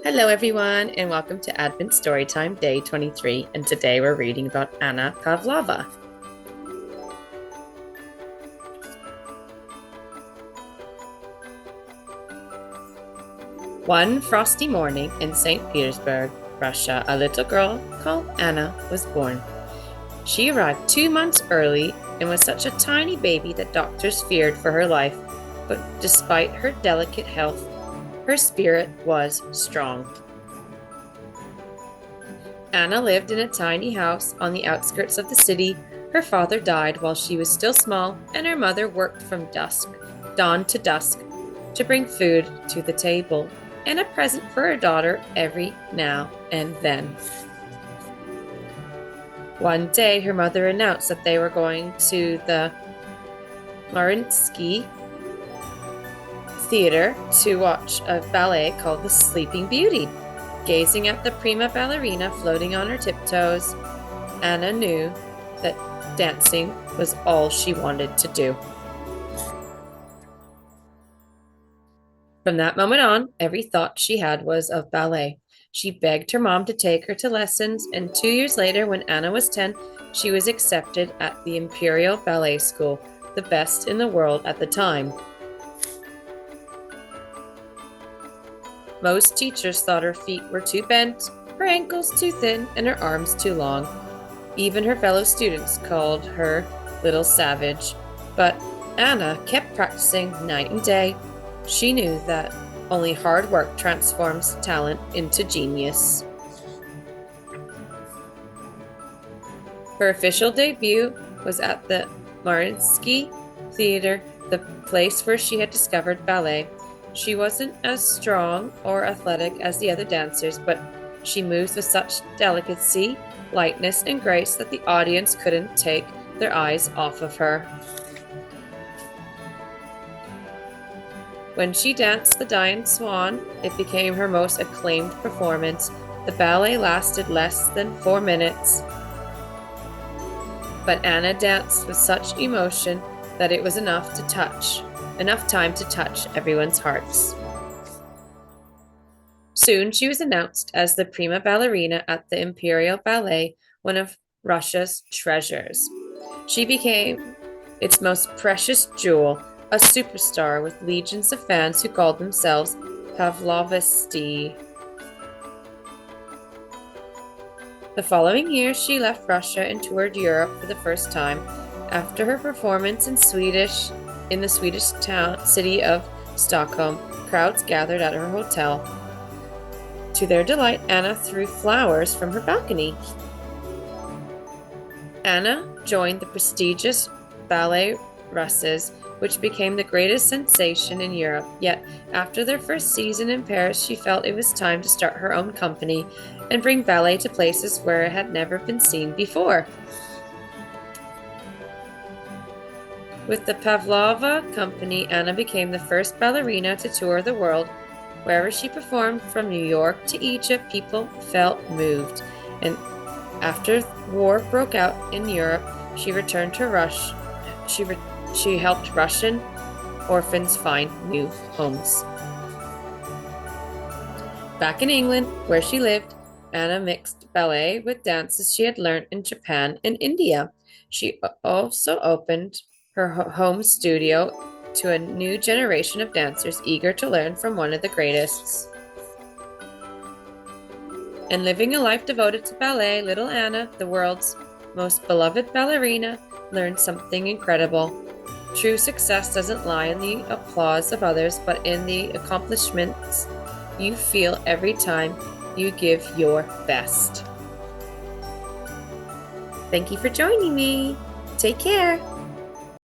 Hello, everyone, and welcome to Advent Storytime Day 23. And today we're reading about Anna Pavlova. One frosty morning in St. Petersburg, Russia, a little girl called Anna was born. She arrived 2 months early and was such a tiny baby that doctors feared for her life. But despite her delicate health, her spirit was strong. Anna lived in a tiny house on the outskirts of the city. Her father died while she was still small, and her mother worked from dawn to dusk, to bring food to the table and a present for her daughter every now and then. One day, her mother announced that they were going to the Mariinsky Theater to watch a ballet called The Sleeping Beauty. Gazing at the prima ballerina floating on her tiptoes, Anna knew that dancing was all she wanted to do. From that moment on, every thought she had was of ballet. She begged her mom to take her to lessons, and 2 years later, when Anna was 10, she was accepted at the Imperial Ballet School, the best in the world at the time. Most teachers thought her feet were too bent, her ankles too thin, and her arms too long. Even her fellow students called her Little Savage. But Anna kept practicing night and day. She knew that only hard work transforms talent into genius. Her official debut was at the Mariinsky Theater, the place where she had discovered ballet. She wasn't as strong or athletic as the other dancers, but she moved with such delicacy, lightness, and grace that the audience couldn't take their eyes off of her. When she danced the Dying Swan, it became her most acclaimed performance. The ballet lasted less than 4 minutes, but Anna danced with such emotion that it was enough time to touch everyone's hearts. Soon she was announced as the prima ballerina at the Imperial Ballet, one of Russia's treasures. She became its most precious jewel, a superstar with legions of fans who called themselves Pavlovisti. The following year, she left Russia and toured Europe for the first time. After her performance in the Swedish city of Stockholm, crowds gathered at her hotel. To their delight, Anna threw flowers from her balcony. Anna joined the prestigious Ballet Russes, which became the greatest sensation in Europe. Yet, after their first season in Paris, she felt it was time to start her own company and bring ballet to places where it had never been seen before. With the Pavlova company, Anna became the first ballerina to tour the world. Wherever she performed, from New York to Egypt, people felt moved. And after war broke out in Europe, she returned to Russia. She helped Russian orphans find new homes. Back in England, where she lived, Anna mixed ballet with dances she had learned in Japan and India. She also opened her home studio to a new generation of dancers eager to learn from one of the greatest. And living a life devoted to ballet, little Anna, the world's most beloved ballerina, learned something incredible. True success doesn't lie in the applause of others, but in the accomplishments you feel every time you give your best. Thank you for joining me. Take care.